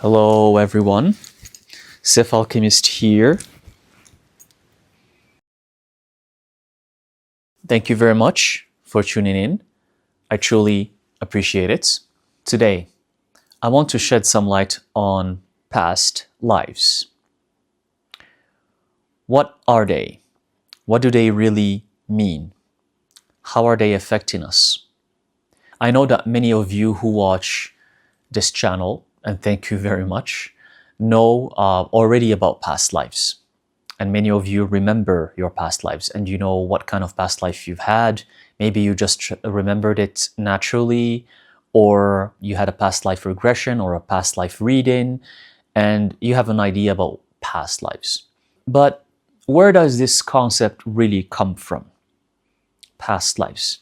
Hello everyone, Sif Alchemist here. Thank you very much for tuning in. I truly appreciate it. Today, I want to shed some light on past lives. What are they? What do they really mean? How are they affecting us? I know that many of you who watch this channel, and thank you very much, know already about past lives. And many of you remember your past lives and you know what kind of past life you've had. Maybe you just remembered it naturally, or you had a past life regression or a past life reading, and you have an idea about past lives. But where does this concept really come from? Past lives.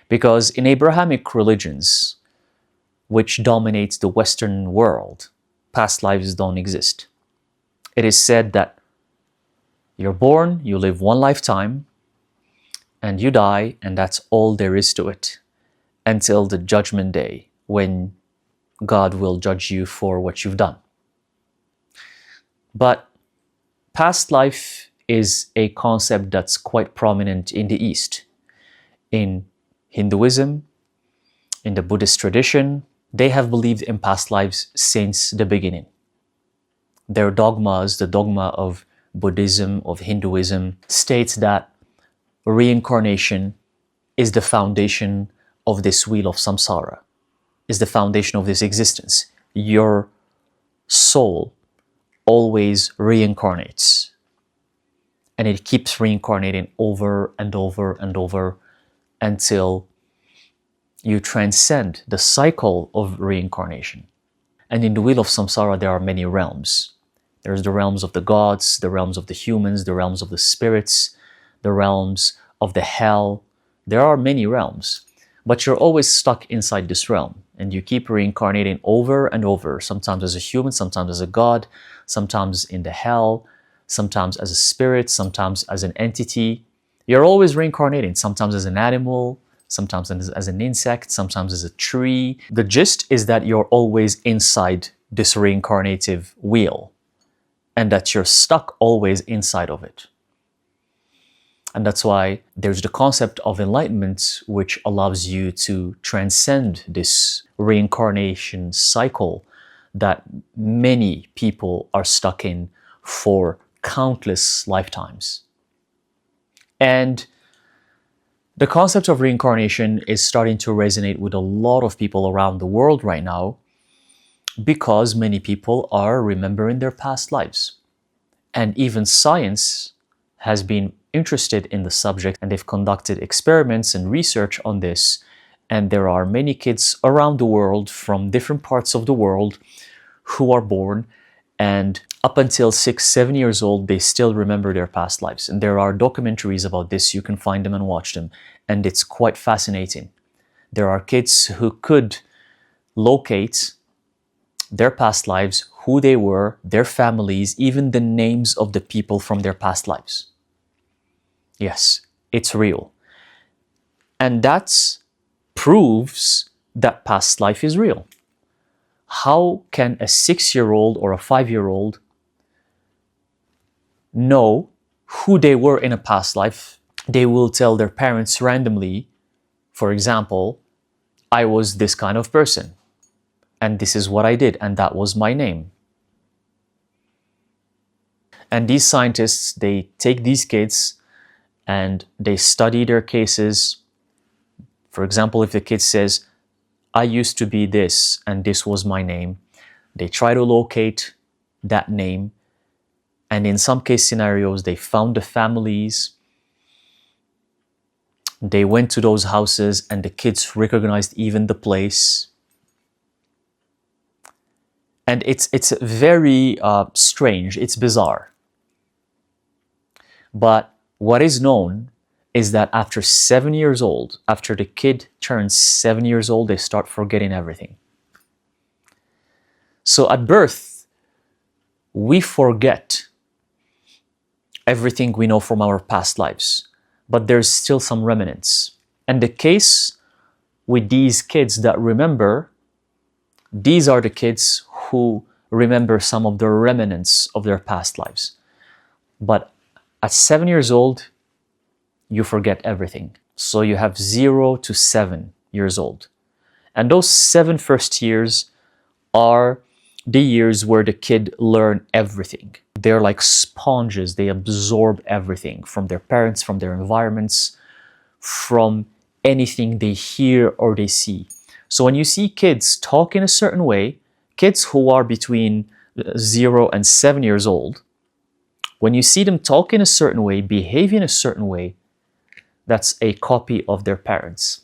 Because in Abrahamic religions, which dominates the Western world, past lives don't exist. It is said that you're born, you live one lifetime, and you die, and that's all there is to it until the judgment day when God will judge you for what you've done. But past life is a concept that's quite prominent in the East. In Hinduism, in the Buddhist tradition, they have believed in past lives since the beginning. Their dogmas, the dogma of Buddhism, of Hinduism, states that reincarnation is the foundation of this wheel of samsara, is the foundation of this existence. Your soul always reincarnates, and it keeps reincarnating over and over and over until you transcend the cycle of reincarnation. And in the wheel of samsara, there are many realms. There's the realms of the gods, the realms of the humans, the realms of the spirits, the realms of the hell. There are many realms, but you're always stuck inside this realm, and you keep reincarnating over and over, sometimes as a human, sometimes as a god, sometimes in the hell, sometimes as a spirit, sometimes as an entity. You're always reincarnating, sometimes as an animal, sometimes as an insect, sometimes as a tree. The gist is that you're always inside this reincarnative wheel, and that you're stuck always inside of it. And that's why there's the concept of enlightenment, which allows you to transcend this reincarnation cycle that many people are stuck in for countless lifetimes. And the concept of reincarnation is starting to resonate with a lot of people around the world right now, because many people are remembering their past lives. And even science has been interested in the subject, and they've conducted experiments and research on this. And there are many kids around the world from different parts of the world who are born, and up until 6, 7 years old, they still remember their past lives. And there are documentaries about this. You can find them and watch them. And it's quite fascinating. There are kids who could locate their past lives, who they were, their families, even the names of the people from their past lives. Yes, it's real. And that proves that past life is real. How can a 6-year-old or a 5-year-old know who they were in a past life? They will tell their parents randomly, for example, I was this kind of person, and this is what I did, and that was my name. And these scientists, they take these kids and they study their cases. For example, if the kid says, I used to be this and this was my name, they try to locate that name. And in some case scenarios, they found the families. They went to those houses and the kids recognized even the place. And it's very strange, it's bizarre. But what is known is that after 7 years old, after the kid turns 7 years old, they start forgetting everything. So at birth, we forget everything we know from our past lives, but there's still some remnants. And the case with these kids that remember, these are the kids who remember some of the remnants of their past lives. But at 7 years old, you forget everything. So you have 0 to 7 years old. And those 7 first years are the years where the kid learn everything. They're like sponges. They absorb everything from their parents, from their environments, from anything they hear or they see. So when you see kids talk in a certain way, kids who are between 0 and 7 years old, when you see them talk in a certain way, behave in a certain way, that's a copy of their parents.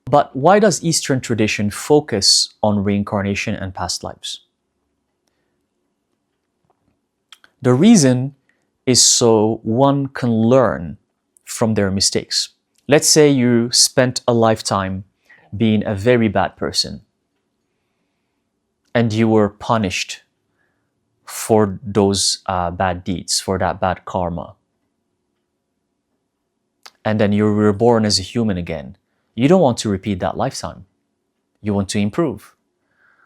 But why does Eastern tradition focus on reincarnation and past lives? The reason is so one can learn from their mistakes. Let's say you spent a lifetime being a very bad person and you were punished for those bad deeds, for that bad karma. And then you were reborn as a human again. You don't want to repeat that lifetime. You want to improve.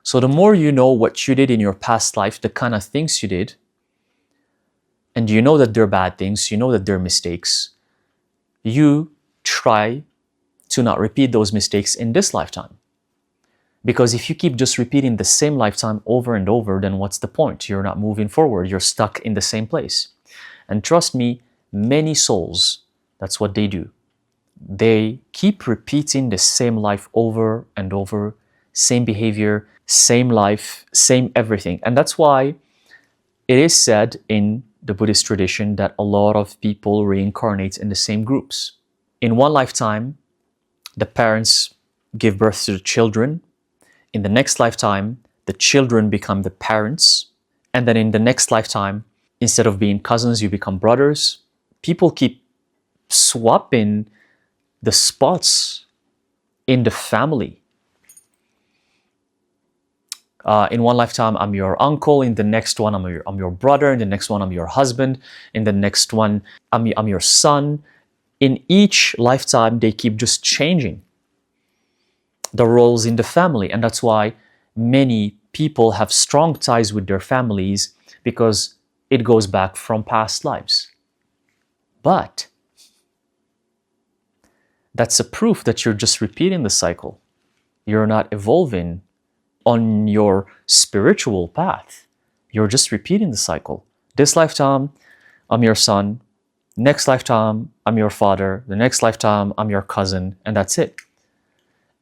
So the more you know what you did in your past life, the kind of things you did, and you know that they're bad things, you know that they're mistakes, you try to not repeat those mistakes in this lifetime. Because if you keep just repeating the same lifetime over and over, then what's the point? You're not moving forward. You're stuck in the same place. And trust me, many souls, that's what they do. They keep repeating the same life over and over, same behavior, same life, same everything. And that's why it is said in the Buddhist tradition that a lot of people reincarnate in the same groups. In one lifetime, the parents give birth to the children. In the next lifetime, the children become the parents. And then in the next lifetime, instead of being cousins, you become brothers. People keep swapping the spots in the family. In one lifetime, I'm your uncle. In the next one, I'm your brother. In the next one, I'm your husband. In the next one, I'm your son. In each lifetime, they keep just changing the roles in the family. And that's why many people have strong ties with their families, because it goes back from past lives. But that's a proof that you're just repeating the cycle. You're not evolving on your spiritual path. You're just repeating the cycle. This lifetime, I'm your son. Next lifetime, I'm your father. The next lifetime, I'm your cousin. And that's it.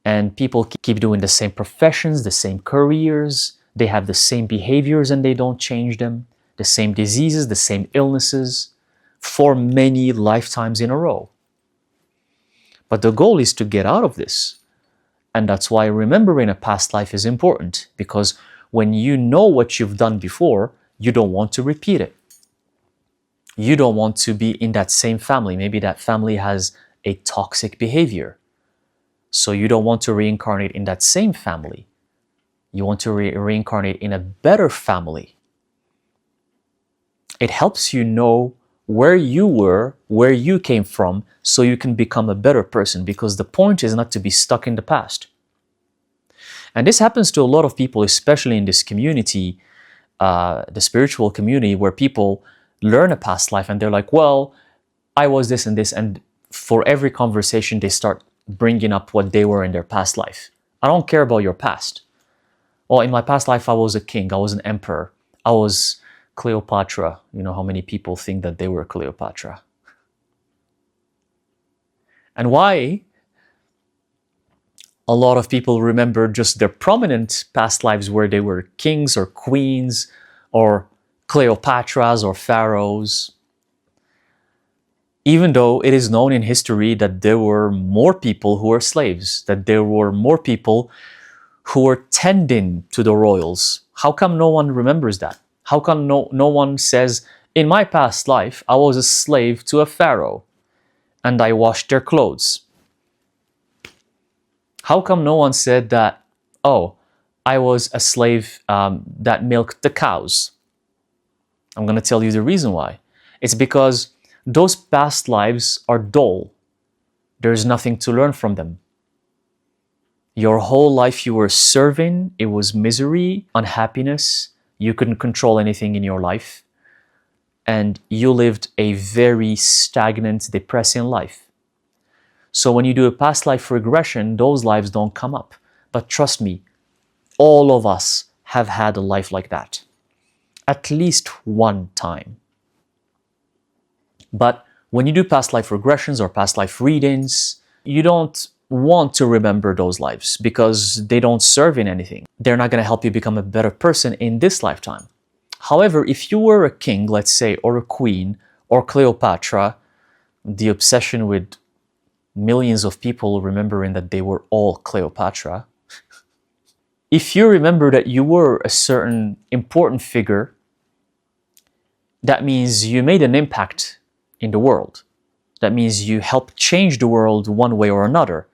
And people keep doing the same professions, the same careers. They have the same behaviors and they don't change them. The same diseases, the same illnesses for many lifetimes in a row. But the goal is to get out of this. And that's why remembering a past life is important, because when you know what you've done before, you don't want to repeat it. You don't want to be in that same family. Maybe that family has a toxic behavior. So you don't want to reincarnate in that same family. You want to reincarnate in a better family. It helps you know where you were, where you came from, so you can become a better person, because the point is not to be stuck in the past. And this happens to a lot of people, especially in this community, the spiritual community, where people learn a past life and they're like, well, I was this and this. And for every conversation, they start bringing up what they were in their past life. I don't care about your past. Well, in my past life, I was a king. I was an emperor. I was Cleopatra. You know how many people think that they were Cleopatra. And why a lot of people remember just their prominent past lives where they were kings or queens or Cleopatras or pharaohs, even though it is known in history that there were more people who were slaves, that there were more people who were tending to the royals. How come no one remembers that? How come no one says, in my past life, I was a slave to a pharaoh and I washed their clothes? How come no one said that, oh, I was a slave that milked the cows? I'm going to tell you the reason why. It's because those past lives are dull. There's nothing to learn from them. Your whole life you were serving, it was misery, unhappiness, you couldn't control anything in your life, and you lived a very stagnant, depressing life. So when you do a past life regression, those lives don't come up. But trust me, all of us have had a life like that, at least one time. But when you do past life regressions or past life readings, you don't want to remember those lives because they don't serve in anything. They're not going to help you become a better person in this lifetime. However, if you were a king, let's say, or a queen, or Cleopatra, the obsession with millions of people remembering that they were all Cleopatra, if you remember that you were a certain important figure, that means you made an impact in the world. That means you helped change the world one way or another.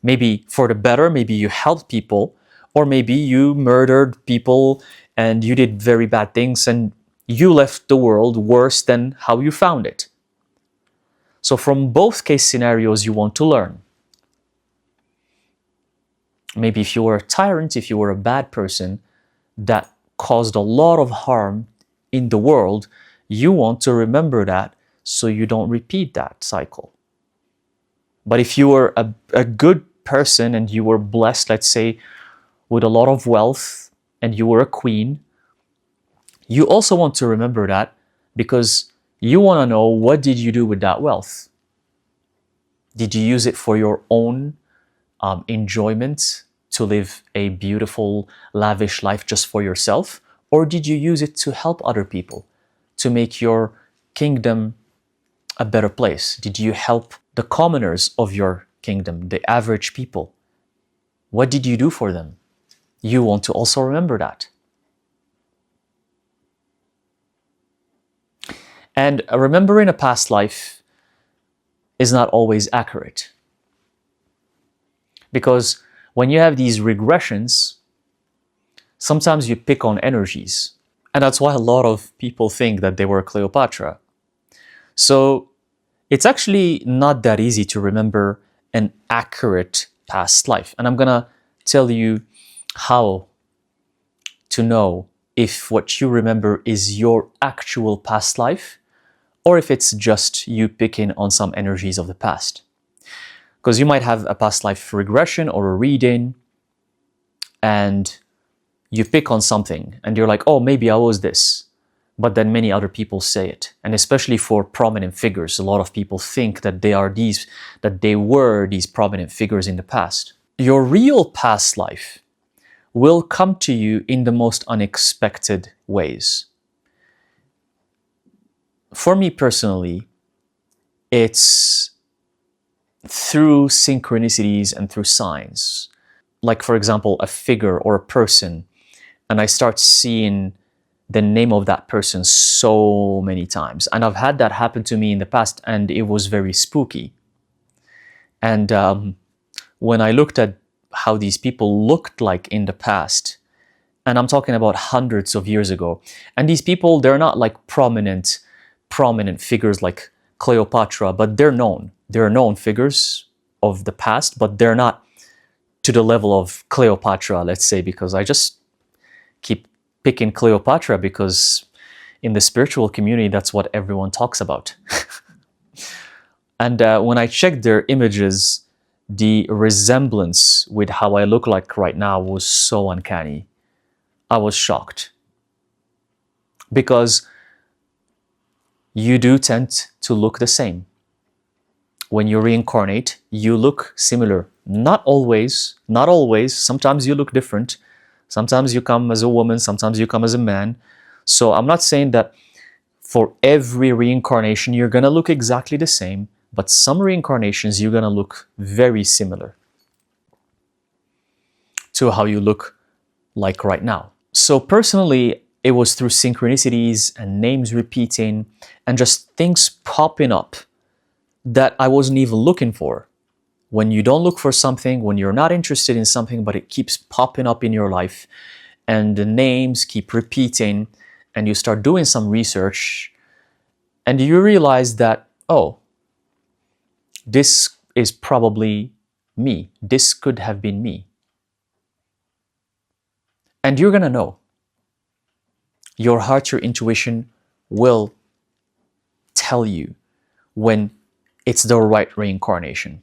Maybe for the better, maybe you helped people, or maybe you murdered people and you did very bad things and you left the world worse than how you found it. So from both case scenarios, you want to learn. Maybe if you were a tyrant, if you were a bad person that caused a lot of harm in the world, you want to remember that so you don't repeat that cycle. But if you were a good person and you were blessed, let's say, with a lot of wealth and you were a queen, you also want to remember that because you want to know, what did you do with that wealth? Did you use it for your own enjoyment, to live a beautiful, lavish life just for yourself? Or did you use it to help other people, to make your kingdom a better place? Did you help the commoners of your kingdom, the average people? What did you do for them? You want to also remember that. And remembering a past life is not always accurate. Because when you have these regressions, sometimes you pick on energies. And that's why a lot of people think that they were Cleopatra. So it's actually not that easy to remember an accurate past life. And I'm going to tell you how to know if what you remember is your actual past life or if it's just you picking on some energies of the past. Because you might have a past life regression or a reading and you pick on something and you're like, oh, maybe I was this. But then many other people say it. And especially for prominent figures, a lot of people think that they were these prominent figures in the past. Your real past life will come to you in the most unexpected ways. For me personally, it's through synchronicities and through signs. Like, for example, a figure or a person, and I start seeing the name of that person so many times. And I've had that happen to me in the past, and it was very spooky. And when I looked at how these people looked like in the past, and I'm talking about hundreds of years ago, and these people, they're not like prominent figures like Cleopatra, but they're known. They're known figures of the past, but they're not to the level of Cleopatra, let's say, because I just keep picking Cleopatra because in the spiritual community, that's what everyone talks about. And when I checked their images, the resemblance with how I look like right now was so uncanny. I was shocked. Because you do tend to look the same. When you reincarnate, you look similar. Not always. Sometimes you look different. Sometimes you come as a woman, sometimes you come as a man. So I'm not saying that for every reincarnation you're going to look exactly the same, but some reincarnations you're going to look very similar to how you look like right now. So personally, it was through synchronicities and names repeating and just things popping up that I wasn't even looking for. When you don't look for something, when you're not interested in something, but it keeps popping up in your life and the names keep repeating and you start doing some research and you realize that, oh, this is probably me. This could have been me. And you're going to know. Your heart, your intuition will tell you when it's the right reincarnation.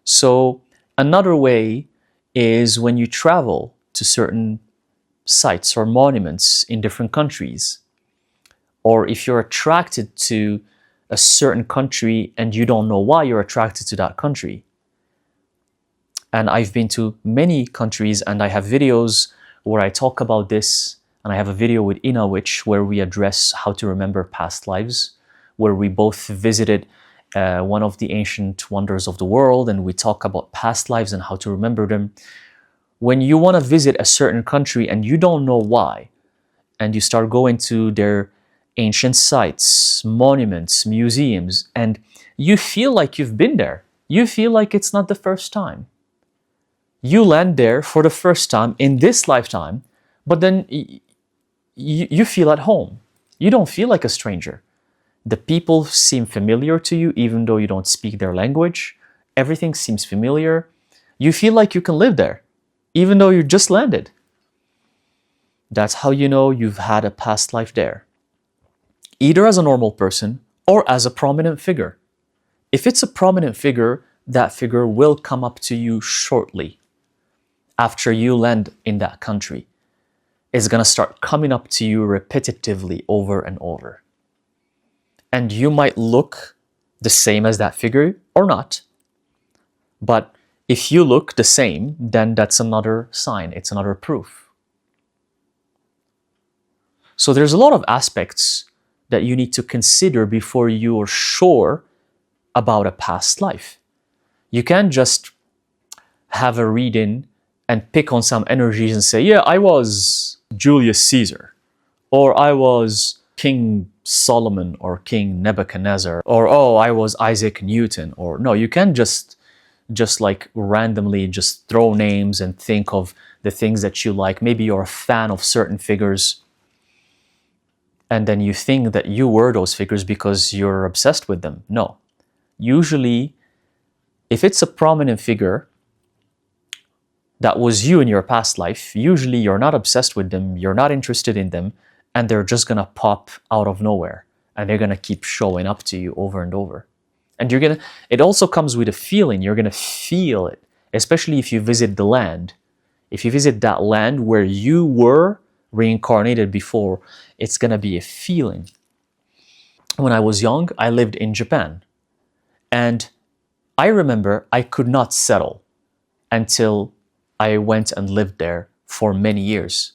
So another way is when you travel to certain sites or monuments in different countries, or if you're attracted to a certain country and you don't know why you're attracted to that country. And I've been to many countries and I have videos where I talk about this, and I have a video with Ina where we address how to remember past lives, where we both visited one of the ancient wonders of the world and we talk about past lives and how to remember them. When you want to visit a certain country and you don't know why, and you start going to their ancient sites, monuments, museums, and you feel like you've been there. You feel like it's not the first time. You land there for the first time in this lifetime, but then you feel at home. You don't feel like a stranger. The people seem familiar to you even though you don't speak their language. Everything seems familiar. You feel like you can live there even though you just landed. That's how you know you've had a past life there. Either as a normal person or as a prominent figure. If it's a prominent figure, that figure will come up to you shortly after you land in that country. It's going to start coming up to you repetitively over and over. And you might look the same as that figure or not. But if you look the same, then that's another sign. It's another proof. So there's a lot of aspects that you need to consider before you are sure about a past life. You can't just have a reading and pick on some energies and say, yeah, I was Julius Caesar, or I was King Solomon or King Nebuchadnezzar, or oh, I was Isaac Newton. Or no, you can't just like randomly just throw names and think of the things that you like. Maybe you're a fan of certain figures, and then you think that you were those figures because you're obsessed with them. No. Usually, if it's a prominent figure that was you in your past life, usually you're not obsessed with them, you're not interested in them, and they're just going to pop out of nowhere. And they're going to keep showing up to you over and over. And it also comes with a feeling. You're going to feel it, especially if you visit the land. If you visit that land where you were reincarnated before, it's going to be a feeling. When I was young, I lived in Japan. And I remember I could not settle until I went and lived there for many years.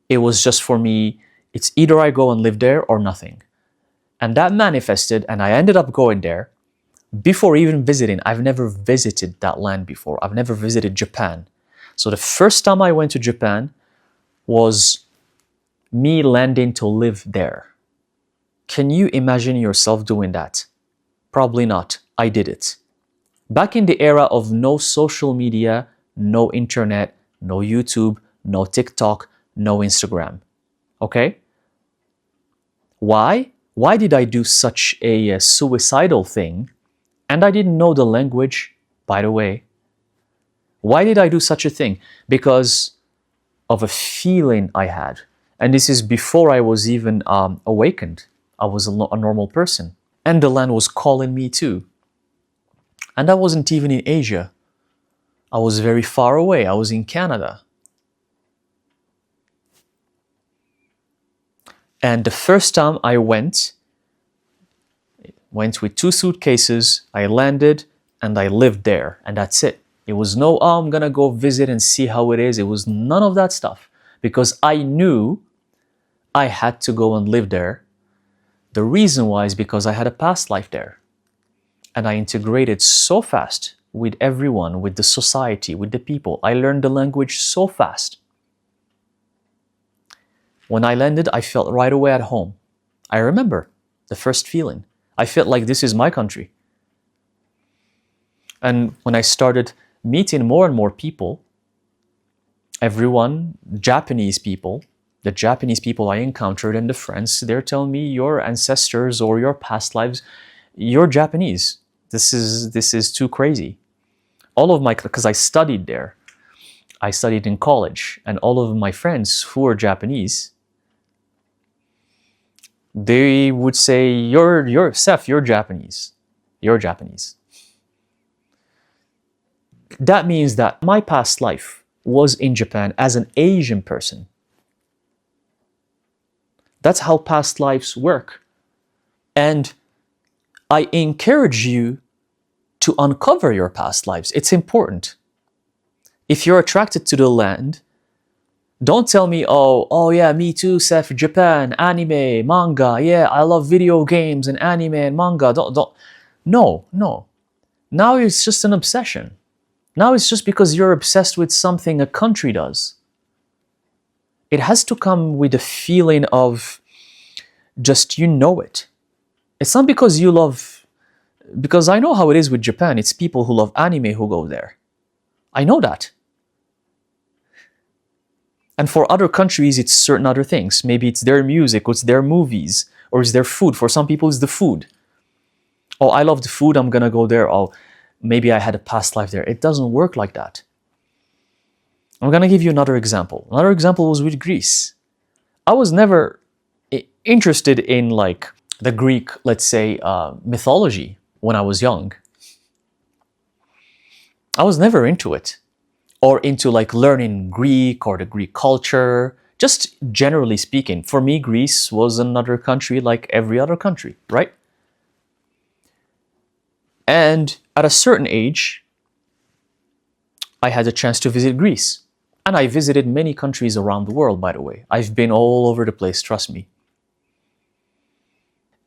It was just for me, it's either I go and live there or nothing. And that manifested, and I ended up going there before even visiting. I've never visited that land before. I've never visited Japan. So the first time I went to Japan was me landing to live there. Can you imagine yourself doing that? Probably not. I did it. Back in the era of no social media, no internet, no YouTube, no TikTok, no Instagram. Okay? Why? Why did I do such a suicidal thing? And I didn't know the language, by the way. Why did I do such a thing? Because of a feeling I had. And this is before I was even awakened. I was a normal person. And the land was calling me too. And I wasn't even in Asia. I was very far away. I was in Canada. And the first time I went with 2 suitcases, I landed and I lived there, and that's it. It was no, oh, I'm gonna go visit and see how it is. It was none of that stuff, because I knew I had to go and live there. The reason why is because I had a past life there. And I integrated so fast with everyone, with the society, with the people. I learned the language so fast. When I landed, I felt right away at home. I remember the first feeling. I felt like this is my country. And when I started meeting more and more people, everyone, Japanese people, the Japanese people I encountered and the friends, they're telling me your ancestors or your past lives, you're Japanese. This is too crazy. All of my, because I studied there, I studied in college, and all of my friends who are Japanese, they would say, you're Seth, you're Japanese. You're Japanese. That means that my past life was in Japan as an Asian person. That's how past lives work. And I encourage you to uncover your past lives. It's important. If you're attracted to the land, don't tell me, oh yeah, me too, Seth, Japan, anime, manga, yeah, I love video games and anime and manga. No. Now it's just an obsession. Now it's just because you're obsessed with something a country does. It has to come with a feeling of just, you know it. It's not because you love, because I know how it is with Japan. It's people who love anime who go there. I know that. And for other countries, it's certain other things. Maybe it's their music, or it's their movies, or it's their food. For some people, it's the food. Oh, I love the food, I'm gonna go there. Oh, maybe I had a past life there. It doesn't work like that. I'm gonna give you another example. Another example was with Greece. I was never interested in like the Greek, let's say, mythology when I was young. I was never into it. Or into like learning Greek or the Greek culture. Just generally speaking, for me, Greece was another country like every other country, right? And at a certain age, I had a chance to visit Greece. And I visited many countries around the world, by the way. I've been all over the place, trust me.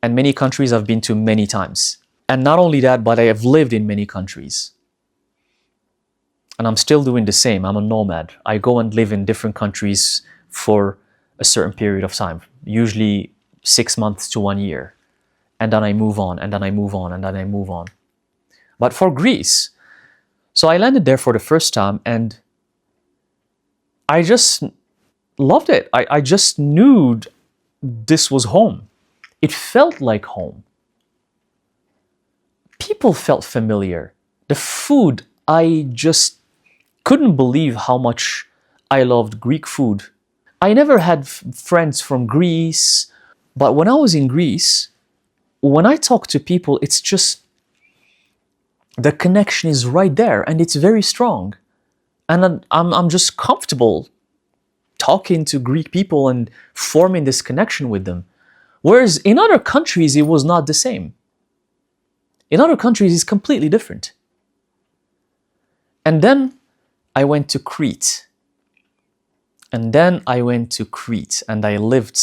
And many countries I've been to many times. And not only that, but I have lived in many countries. And I'm still doing the same. I'm a nomad. I go and live in different countries for a certain period of time, usually 6 months to 1 year. And then I move on, and then I move on, and then I move on. But for Greece, so I landed there for the first time, and I just loved it. I just knew this was home. It felt like home. People felt familiar. The food, I just couldn't believe how much I loved Greek food. I never had friends from Greece, but when I was in Greece, when I talk to people, it's just, the connection is right there and it's very strong. And I'm just comfortable talking to Greek people and forming this connection with them. Whereas in other countries, it was not the same. In other countries, it's completely different. And then I went to Crete. And then I went to Crete and I lived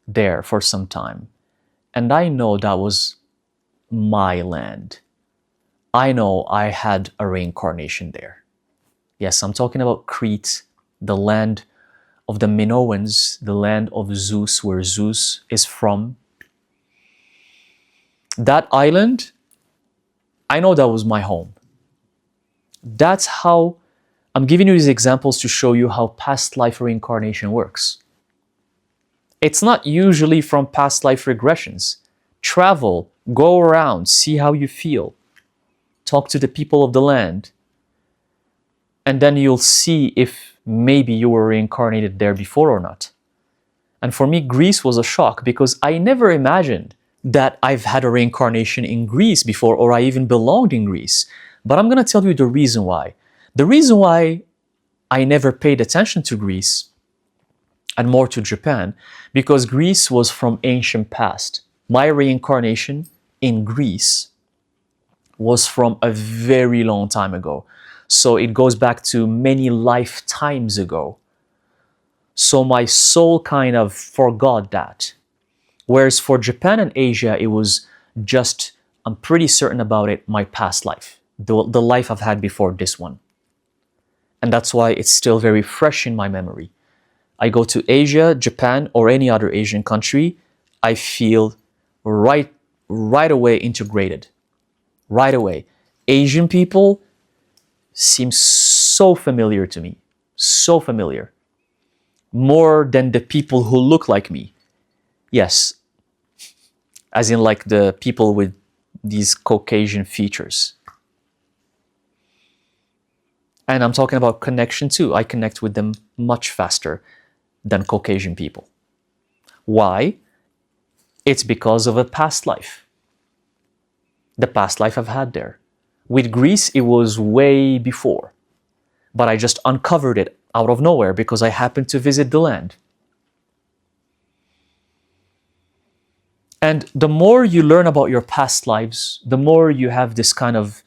there for some time. And I know that was my land. I know I had a reincarnation there. Yes, I'm talking about Crete, the land of the Minoans, the land of Zeus, where Zeus is from. That island, I know that was my home. That's how I'm giving you these examples to show you how past life reincarnation works. It's not usually from past life regressions. Travel, go around, see how you feel. Talk to the people of the land. And then you'll see if maybe you were reincarnated there before or not. And for me, Greece was a shock because I never imagined that I've had a reincarnation in Greece before or I even belonged in Greece. But I'm going to tell you the reason why. The reason why I never paid attention to Greece and more to Japan, because Greece was from ancient past. My reincarnation in Greece was from a very long time ago. So it goes back to many lifetimes ago. So my soul kind of forgot that. Whereas for Japan and Asia, it was just, I'm pretty certain about it, my past life. The life I've had before this one. And that's why it's still very fresh in my memory. I go to Asia, Japan, or any other Asian country, I feel right away integrated. Right away. Asian people seem so familiar to me. So familiar. More than the people who look like me. Yes. As in like the people with these Caucasian features. And I'm talking about connection too. I connect with them much faster than Caucasian people. Why? It's because of a past life. The past life I've had there. With Greece, it was way before. But I just uncovered it out of nowhere because I happened to visit the land. And the more you learn about your past lives, the more you have this kind of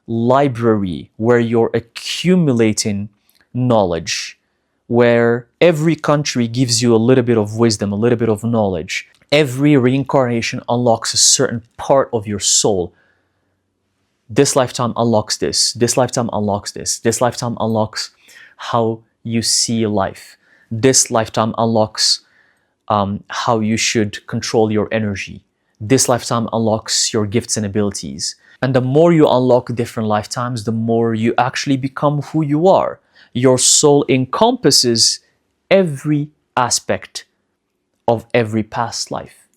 library where you're accumulating knowledge, where every country gives you a little bit of wisdom, a little bit of knowledge. Every reincarnation unlocks a certain part of your soul. This lifetime unlocks this. This lifetime unlocks this. This lifetime unlocks how you see life. This lifetime unlocks how you should control your energy. This lifetime unlocks your gifts and abilities. And the more you unlock different lifetimes, the more you actually become who you are. Your soul encompasses every aspect of every past life.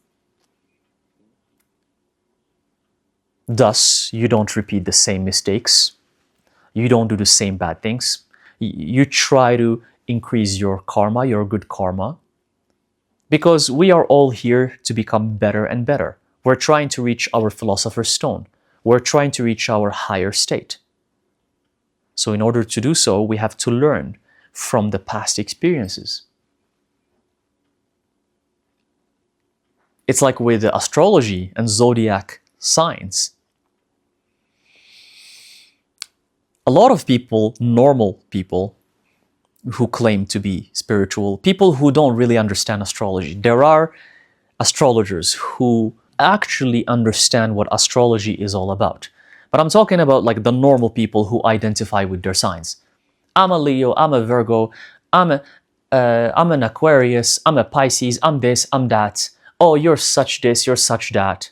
Thus, you don't repeat the same mistakes. You don't do the same bad things. You try to increase your karma, your good karma, because we are all here to become better and better. We're trying to reach our philosopher's stone. We're trying to reach our higher state. So in order to do so, we have to learn from the past experiences. It's like with astrology and zodiac signs. A lot of people, normal people, who claim to be spiritual, people who don't really understand astrology. There are astrologers who actually understand what astrology is all about. But I'm talking about like the normal people who identify with their signs. I'm a Leo, I'm a Virgo, I'm an Aquarius, I'm a Pisces, I'm this, I'm that. Oh, you're such this, you're such that.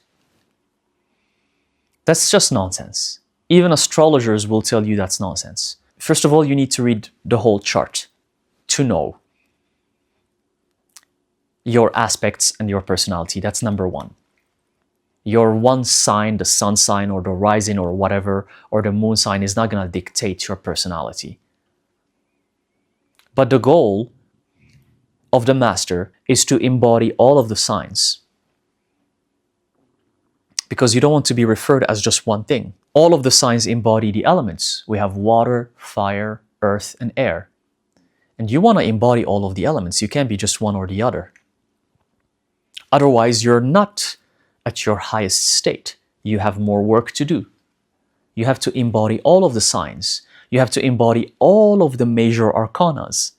That's just nonsense. Even astrologers will tell you that's nonsense. First of all, you need to read the whole chart to know your aspects and your personality. That's number one. Your one sign, the sun sign or the rising or whatever, or the moon sign is not going to dictate your personality. But the goal of the master is to embody all of the signs, because you don't want to be referred as just one thing. All of the signs embody the elements. We have water, fire, earth, and air. And you want to embody all of the elements. You can't be just one or the other. Otherwise, you're not at your highest state. You have more work to do. You have to embody all of the signs. You have to embody all of the major arcanas,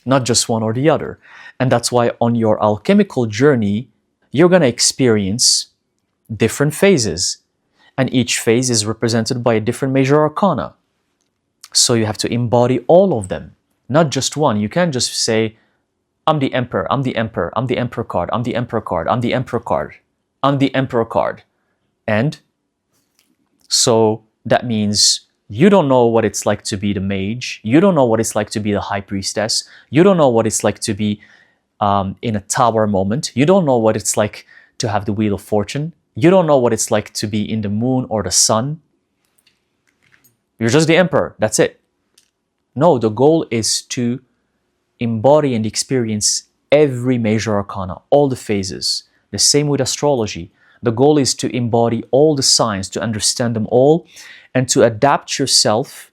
not just one or the other. And that's why on your alchemical journey, you're going to experience different phases. And each phase is represented by a different major arcana. So you have to embody all of them, not just one. You can't just say, I'm the emperor, I'm the emperor, I'm the emperor card, I'm the emperor card, I'm the emperor card, I'm the emperor card. And so that means you don't know what it's like to be the mage. You don't know what it's like to be the high priestess. You don't know what it's like to be in a tower moment. You don't know what it's like to have the wheel of fortune. You don't know what it's like to be in the moon or the sun. You're just the emperor. That's it. No, the goal is to embody and experience every major arcana, all the phases. The same with astrology. The goal is to embody all the signs, to understand them all, and to adapt yourself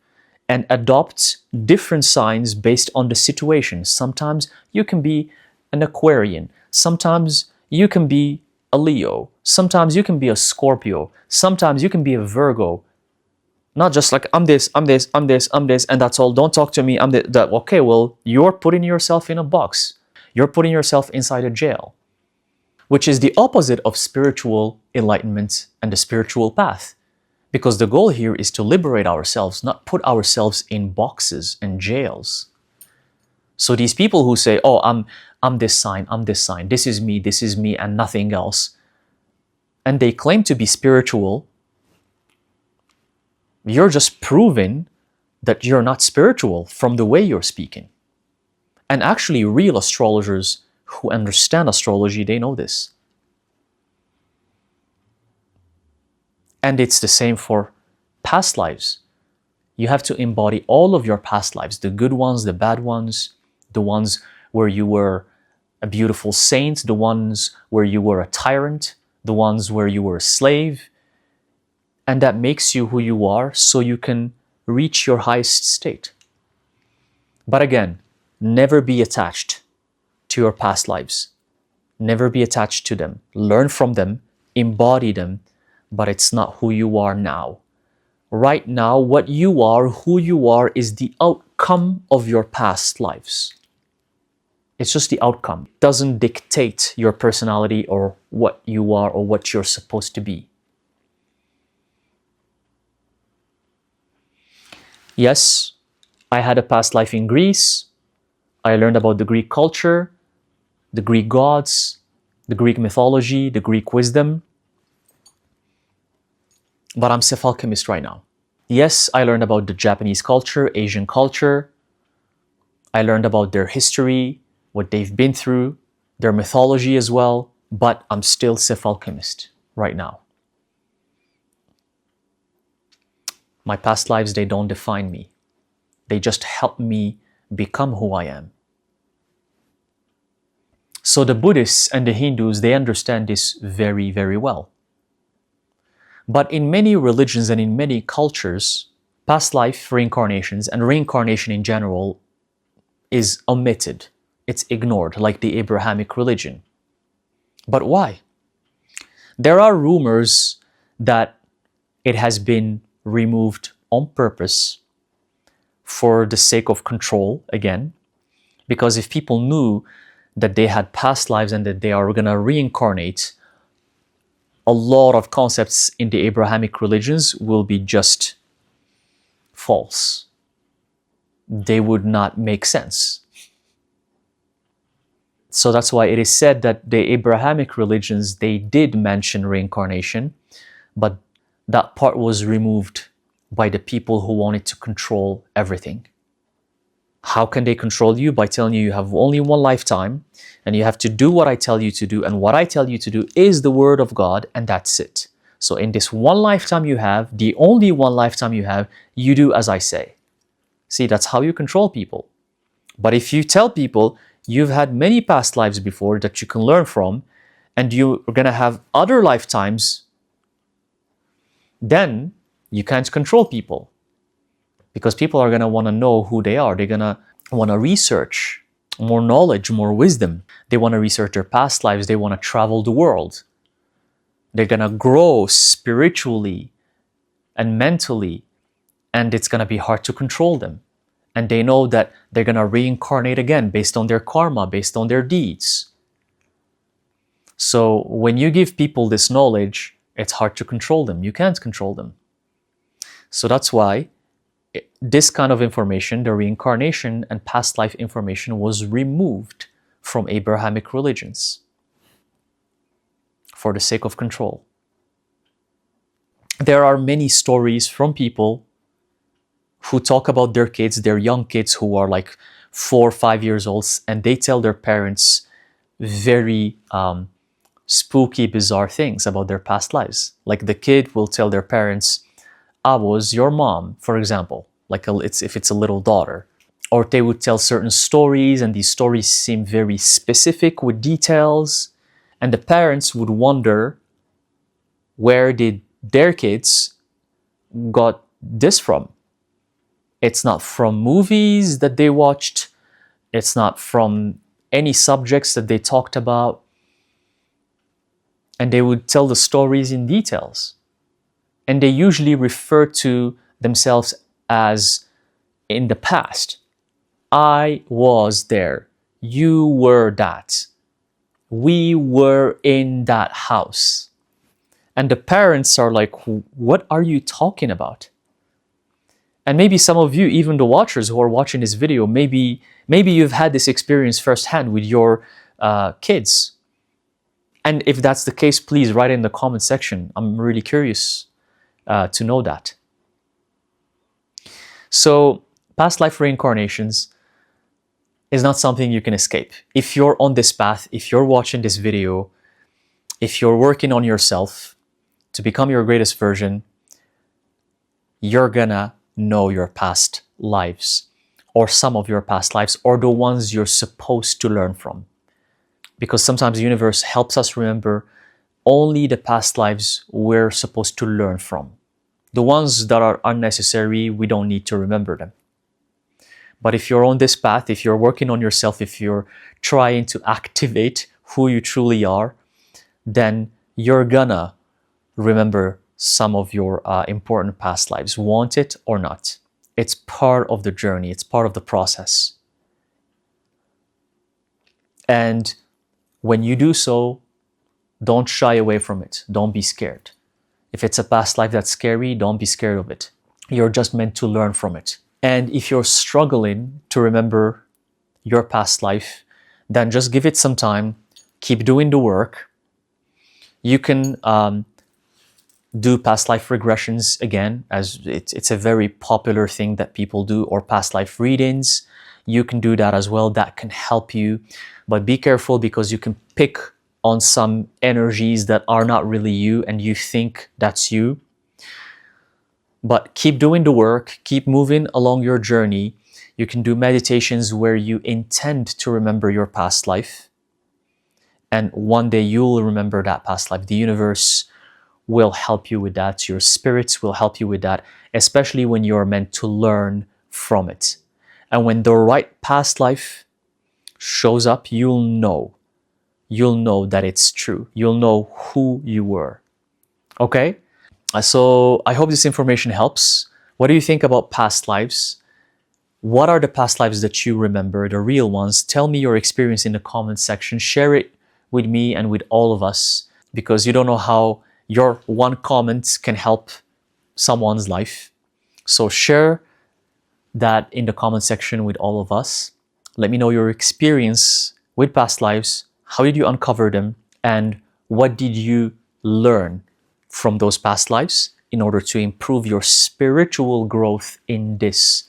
and adopt different signs based on the situation. Sometimes you can be an Aquarian. Sometimes you can be a Leo. Sometimes you can be a Scorpio. Sometimes you can be a Virgo. Not just like, I'm this, I'm this, I'm this, I'm this, and that's all. Don't talk to me. I'm that. Okay, well, you're putting yourself in a box. You're putting yourself inside a jail, which is the opposite of spiritual enlightenment and the spiritual path. Because the goal here is to liberate ourselves, not put ourselves in boxes and jails. So these people who say, oh, I'm this sign, I'm this sign, this is me, and nothing else, and they claim to be spiritual, you're just proving that you're not spiritual from the way you're speaking. And actually, real astrologers who understand astrology, they know this. And it's the same for past lives. You have to embody all of your past lives, the good ones, the bad ones, the ones where you were a beautiful saint, the ones where you were a tyrant, the ones where you were a slave. And that makes you who you are so you can reach your highest state. But again, never be attached to your past lives. Never be attached to them. Learn from them, embody them, but it's not who you are now. Right now, what you are, who you are, is the outcome of your past lives. It's just the outcome. It doesn't dictate your personality or what you are or what you're supposed to be. Yes, I had a past life in Greece. I learned about the Greek culture, the Greek gods, the Greek mythology, the Greek wisdom. But I'm Seth Alchemist right now. Yes, I learned about the Japanese culture, Asian culture. I learned about their history, what they've been through, their mythology as well. But I'm still Seth Alchemist right now. My past lives, they don't define me. They just help me become who I am. So the Buddhists and the Hindus, they understand this very, very well. But in many religions and in many cultures, past life reincarnations and reincarnation in general is omitted. It's ignored, like the Abrahamic religion. But why? There are rumors that it has been removed on purpose for the sake of control, again, because if people knew that they had past lives and that they are going to reincarnate, a lot of concepts in the Abrahamic religions will be just false. They would not make sense. So that's why it is said that the Abrahamic religions, they did mention reincarnation, but that part was removed by the people who wanted to control everything. How can they control you? By telling you you have only one lifetime and you have to do what I tell you to do, and what I tell you to do is the word of God, and that's it. So in this one lifetime you have, the only one lifetime you have, you do as I say. See, that's how you control people. But if you tell people you've had many past lives before that you can learn from, and you're going to have other lifetimes, then you can't control people. Because people are going to want to know who they are. They're going to want to research more knowledge, more wisdom. They want to research their past lives. They want to travel the world. They're going to grow spiritually and mentally, and it's going to be hard to control them. And they know that they're going to reincarnate again based on their karma, based on their deeds. So when you give people this knowledge, it's hard to control them. You can't control them. So that's why this kind of information, the reincarnation and past life information, was removed from Abrahamic religions for the sake of control. There are many stories from people who talk about their kids, their young kids who are like 4 or 5 years old, and they tell their parents very spooky, bizarre things about their past lives. Like the kid will tell their parents, I was your mom, for example, like if it's a little daughter. Or they would tell certain stories, and these stories seem very specific with details, and the parents would wonder, where did their kids got this from? It's not from movies that they watched. It's not from any subjects that they talked about. And they would tell the stories in details. And they usually refer to themselves as in the past. I was there. You were that. We were in that house. And the parents are like, what are you talking about? And maybe some of you, even the watchers who are watching this video, maybe you've had this experience firsthand with your kids. And if that's the case, please write in the comment section. I'm really curious to know that. So past life reincarnations is not something you can escape. If you're on this path, if you're watching this video, if you're working on yourself to become your greatest version, you're gonna know your past lives, or some of your past lives, or the ones you're supposed to learn from. Because sometimes the universe helps us remember only the past lives we're supposed to learn from. The ones that are unnecessary, we don't need to remember them. But if you're on this path, if you're working on yourself, if you're trying to activate who you truly are, then you're gonna remember some of your important past lives, want it or not. It's part of the journey, it's part of the process. And when you do so, don't shy away from it. Don't be scared. If it's a past life that's scary, don't be scared of it. You're just meant to learn from it. And if you're struggling to remember your past life, then just give it some time. Keep doing the work. You can do past life regressions again, as it's a very popular thing that people do, or past life readings. You can do that as well. That can help you. But be careful, because you can pick on some energies that are not really you and you think that's you. But keep doing the work, keep moving along your journey. You can do meditations where you intend to remember your past life. And one day you'll remember that past life. The universe will help you with that. Your spirits will help you with that, especially when you're meant to learn from it. And when the right past life shows up, you'll know that it's true. You'll know who you were. Okay? So I hope this information helps. What do you think about past lives? What are the past lives that you remember, the real ones? Tell me your experience in the comment section. Share it with me and with all of us, because you don't know how your one comment can help someone's life. So share that in the comment section with all of us. Let me know your experience with past lives. How did you uncover them? And what did you learn from those past lives in order to improve your spiritual growth in this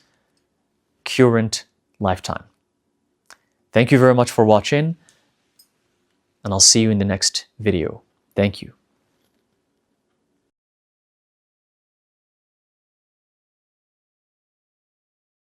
current lifetime? Thank you very much for watching, and I'll see you in the next video. Thank you.